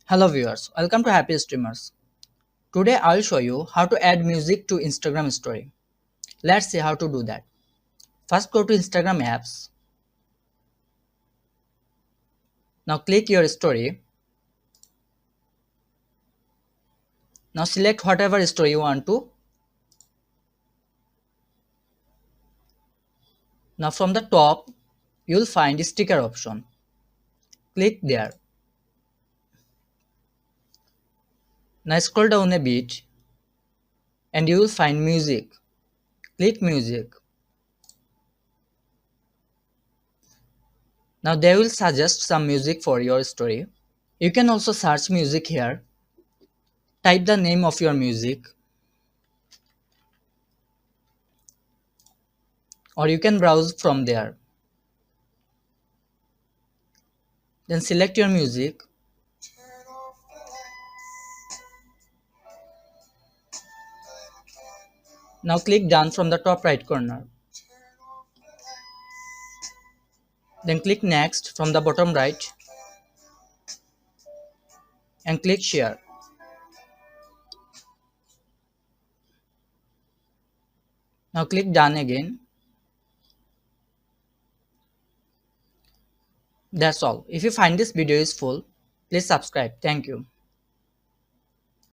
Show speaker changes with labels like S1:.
S1: Hello viewers, welcome to Happy Streamers. Today I'll show you how to add music to Instagram story. Let's see how to do that. First go to Instagram apps. Now click your story. Now select whatever story you want to. Now from the top, you'll find sticker option. Click there. Now scroll down a bit and you will find music. Click music. Now they will suggest some music for your story. You can also search music here. Type the name of your music or you can browse from there. Then select your music. Now click done from the top right corner. Then click next from the bottom right and click share. Now click done again. That's all. If you find this video useful, please subscribe. Thank you.